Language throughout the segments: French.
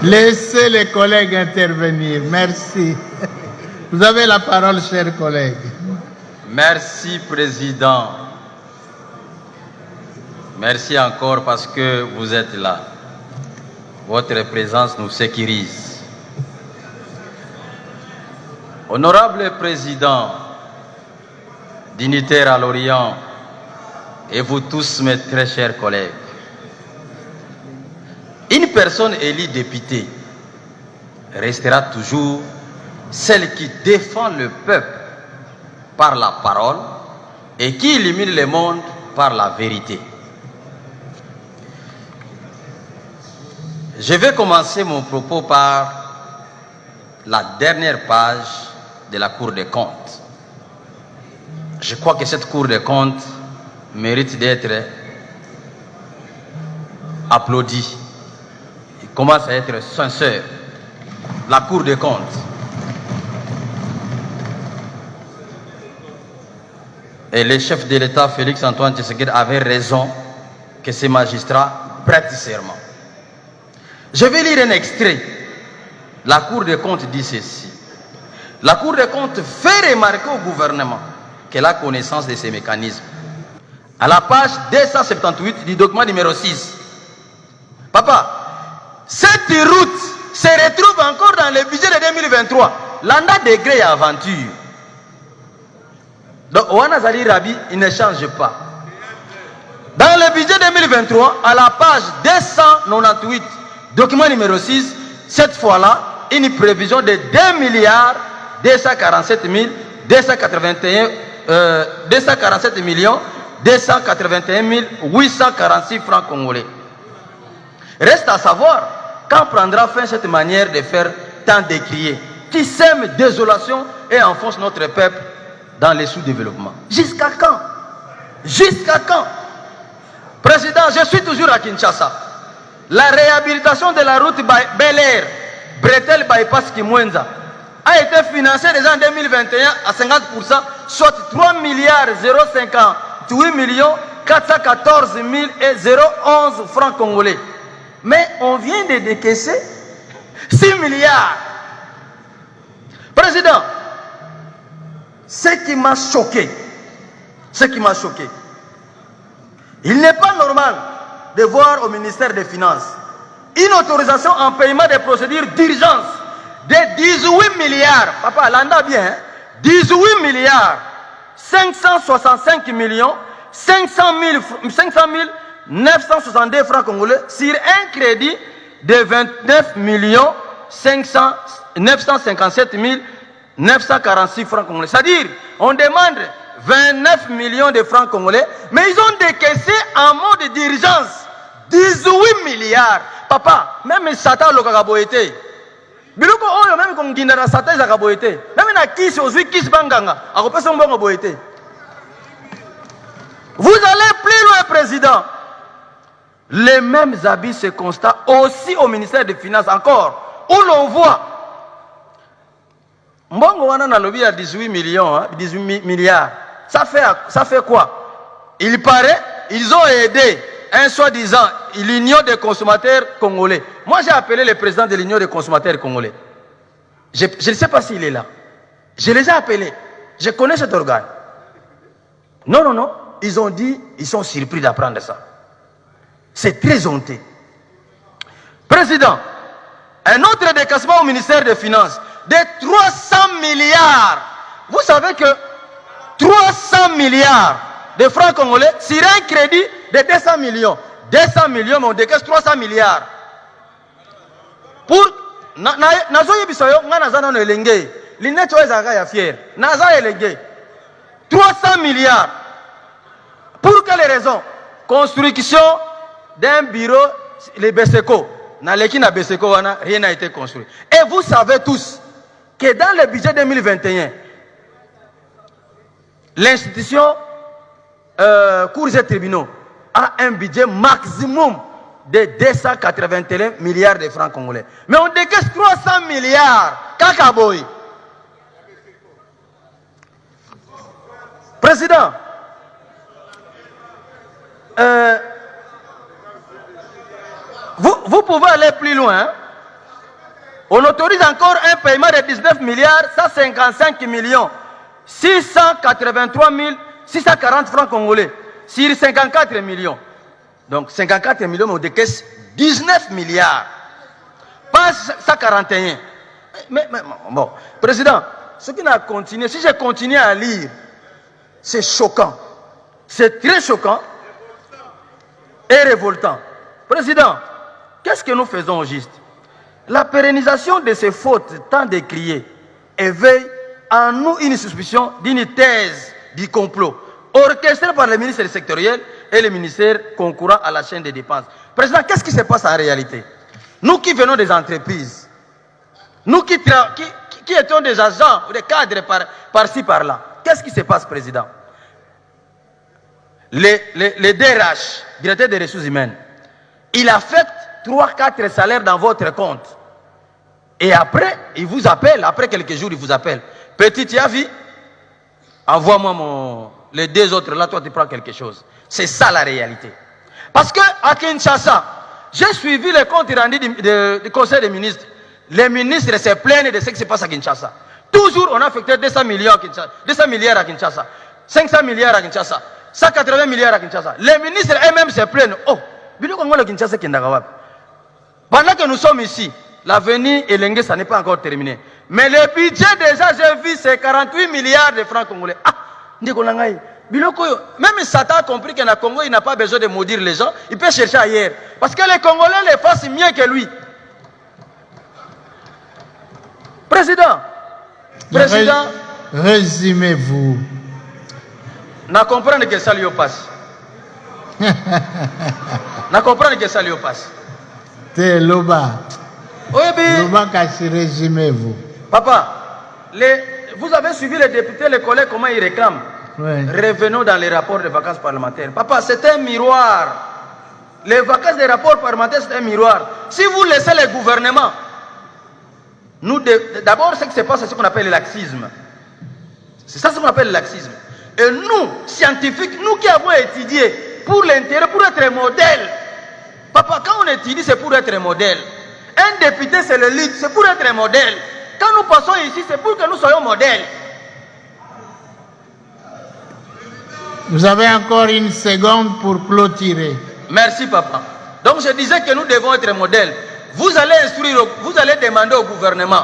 Laissez les collègues intervenir. Merci. Vous avez la parole, chers collègues. Merci, Président. Merci encore parce que vous êtes là. Votre présence nous sécurise. Honorable Président, dignitaires à l'Orient, et vous tous, mes très chers collègues, une personne élue députée restera toujours celle qui défend le peuple par la parole et qui illumine le monde par la vérité. Je vais commencer mon propos par la dernière page de la Cour des comptes. Je crois que cette Cour des comptes mérite d'être applaudie. Il commence à être sincère. La Cour des comptes. Et le chef de l'État, Félix Antoine Tshisekedi, avait raison que ces magistrats prêtent serment. Je vais lire un extrait. La Cour des comptes dit ceci. La Cour des comptes fait remarquer au gouvernement qu'elle a connaissance de ces mécanismes. À la page 278 du document numéro 6. Papa, cette route se retrouve encore dans le budget de 2023. L'anda degré et aventure. Donc, Ouanazali Rabi, il ne change pas. Dans le budget 2023, à la page 298, document numéro 6, cette fois-là, une prévision de 2 milliards 247 281 247 millions 281 846 francs congolais. Reste à savoir quand prendra fin cette manière de faire tant décrier, qui sème désolation et enfonce notre peuple dans les sous-développements. Jusqu'à quand? Jusqu'à quand? Président, je suis toujours à Kinshasa. La réhabilitation de la route Bel Air, Bretel Bypass Kimwenza, a été financée déjà en 2021 à 50%, soit 3 milliards 058 millions 414 000 et 011 francs congolais. Mais on vient de décaisser 6 milliards. Président, ce qui m'a choqué, il n'est pas normal de voir au ministère des Finances une autorisation en paiement des procédures d'urgence de 18 milliards. Papa, l'anda bien, hein? 18 milliards 565 millions 500 962 francs congolais sur un crédit de 29 millions 957 946 francs congolais. C'est-à-dire, on demande 29 millions de francs congolais, mais ils ont décaissé en mode d'urgence 18 milliards. Papa, même Satan le kakaboete. Biloko oyo même comme Guinara Satan zakaboete. Même na kisi ozui kisi banganga, akopesa mbongo boete. Vous allez plus loin, président. Les mêmes habits se constatent aussi au ministère des Finances encore, où l'on voit mbongo wana na lobby à 18 millions, hein, 18 milliards. Ça fait quoi? Il paraît, ils ont aidé un soi-disant l'Union des consommateurs congolais. Moi, j'ai appelé le président de l'Union des consommateurs congolais. Je ne sais pas s'il est là. Je les ai appelés. Je connais cet organe. Non. Ils ont dit, ils sont surpris d'apprendre ça. C'est très honteux. Président, un autre décaissement au ministère des Finances de 300 milliards. Vous savez que 300 milliards de francs congolais sur un crédit de 200 millions. 200 millions, mais on décaisse 300 milliards. Pour... Nazoye bisoyo, nga nazana no elenge. L'ineto ezaka ya fier. Naza elenge. 300 milliards. Pour quelles raisons? Construction d'un bureau, les BSECO. Dans l'équipe na BSECO, rien n'a été construit. Et vous savez tous que dans le budget 2021, l'institution cours et tribunaux a un budget maximum de 281 milliards de francs congolais. Mais on décaisse 300 milliards. Kakaboy. Président, vous pouvez aller plus loin. Hein? On autorise encore un paiement de 19 milliards 155 millions 683 640 francs congolais sur 54 millions. Donc 54 millions, mais on décaisse 19 milliards. Pas 141. Mais bon, Président, ce qui n'a continué, si j'ai continué à lire, c'est choquant. C'est très choquant et révoltant. Président, qu'est-ce que nous faisons au juste? La pérennisation de ces fautes tant décriées éveille en nous une suspicion d'une thèse du complot orchestrée par le ministère sectoriel et le ministère concourant à la chaîne des dépenses. Président, qu'est-ce qui se passe en réalité? Nous qui venons des entreprises, nous qui étions des agents ou des cadres par-ci par-là, qu'est-ce qui se passe, Président? Les DRH, directeur des ressources humaines, il affecte 3-4 salaires dans votre compte. Et après, il vous appelle, après quelques jours, il vous appelle. Petit, tu as vu? Envoie-moi les deux autres, là, toi, tu prends quelque chose. C'est ça la réalité. Parce qu'à Kinshasa, j'ai suivi les comptes rendus du Conseil des ministres. Les ministres se plaignent de ce qui se passe à Kinshasa. Toujours, on a affecté 200 milliards à Kinshasa, 500 milliards à Kinshasa, 180 milliards à Kinshasa. Les ministres eux-mêmes se plaignent. Oh, pendant que nous sommes ici, l'avenir Elengue, ça n'est pas encore terminé. Mais le budget déjà, j'ai vu, c'est 48 milliards de francs congolais. Ah, même Satan a compris qu'en Congo, il n'a pas besoin de maudire les gens. Il peut chercher ailleurs. Parce que les Congolais les fassent mieux que lui. Président, résumez-vous. Na comprendre que ça lui passe. Na comprendre que ça lui passe. C'est Loba. Oui, bien. Loba, résumez-vous. Papa, vous avez suivi les députés, les collègues, comment ils réclament. Ouais. Revenons dans les rapports de vacances parlementaires. Papa, c'est un miroir. Les vacances des rapports parlementaires, c'est un miroir. Si vous laissez les gouvernements, nous, d'abord, ce qui se passe, c'est ce qu'on appelle le laxisme. C'est ça ce qu'on appelle le laxisme. Et nous, scientifiques, nous qui avons étudié pour l'intérêt, pour être modèle. Papa, quand on étudie, c'est pour être modèle. Un député, c'est le lead, c'est pour être modèle. Quand nous passons ici, c'est pour que nous soyons modèles. Vous avez encore une seconde pour clôturer. Merci, papa. Donc, je disais que nous devons être modèles. Vous allez instruire, vous allez demander au gouvernement.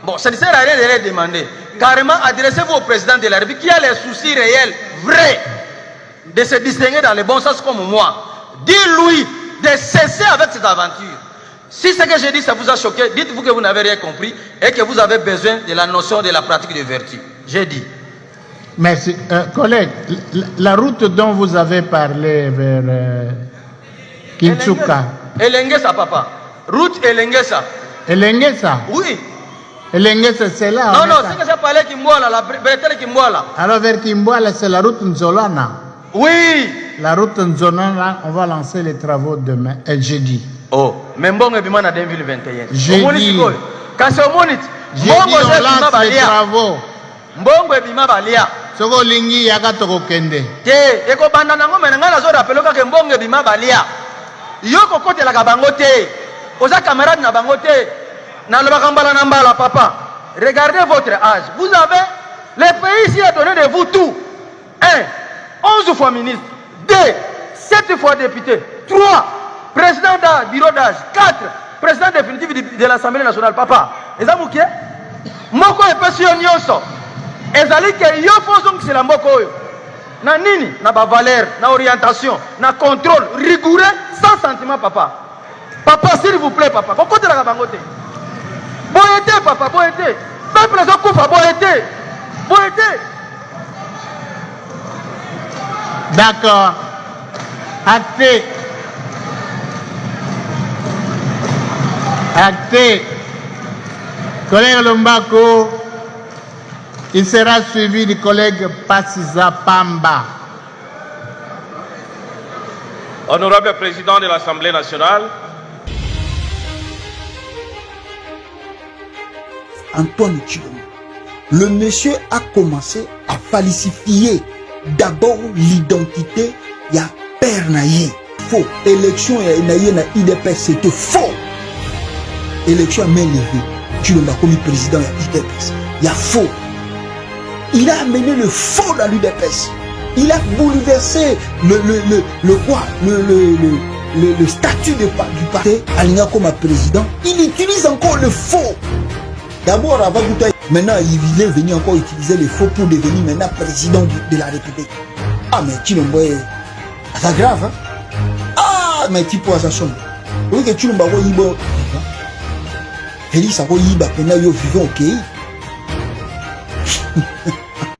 Bon, ça ne sert à rien de les demander. Carrément, adressez-vous au président de la République qui a les soucis réels, vrais, de se distinguer dans le bon sens comme moi. Dis-lui de cesser avec cette aventure. Si ce que j'ai dit, ça vous a choqué, dites-vous que vous n'avez rien compris et que vous avez besoin de la notion de la pratique de vertu. J'ai dit. Merci. Collègue, la route dont vous avez parlé vers Kinshasa. Elengesa, papa. Route Elengesa. Elengesa? Oui. Elengesa, c'est là. Non, c'est que j'ai parlé Kimboala, la bretelle Kimboala. Alors vers Kimboala, c'est la route Nzolana. Oui. La route Nzolana, on va lancer les travaux demain, jeudi. Oh, mais bon, et bimana 2021. Jeudi. Quand c'est au monit, jeudi, on lance les travaux. Mbongo et bima balia. Soko lingi yaka toko kende. Te, eko banda nango menanga na zo rappelo ka mbongo et bima balia. Yoko kote la kabango te. Oza camarade na bango te. Na lo bakambala na mbala papa. Regardez votre âge. Vous avez le pays ici a donné de vous tout. 1, 11 fois ministre. 2, 7 fois député. 3, président du bureau d'âge. 4, président définitif de l'Assemblée nationale. Papa, eza mukie? Moko epesi yo nyonso. Ezali ke yo fozong c'est la moko oyo. Na nini? Na ba valeur, na orientation, na contrôle rigoureux, sans sentiment, papa. Papa, s'il vous plaît, papa. Kokote la kabangote. Boyete, papa, boyete. Peuple zo kufa boyete. Boyete. D'accord. Acté. Acté. Collègue Lombako, il sera suivi du collègue Passiza Pamba. Honorable Président de l'Assemblée nationale, Antoine Tchilombo, le monsieur a commencé à falsifier d'abord l'identité de Père Naye. Faux. Élection na IDP, c'était faux. Élection à main levée. Chilombo comme président de l'UDPS. Il y a faux. Il a amené le faux dans l'UDPS. Il a bouleversé le statut du parti. Aligna comme président. Il utilise encore le faux. D'abord, avant tout, maintenant, il est venu encore utiliser le faux pour devenir maintenant président de la République. Ah, mais Chilombo est... C'est grave, hein? Ah, mais tu peux ça chambre. Oui, que Chilombo est bon. Félix a dit, bah, maintenant, il vivant au pays.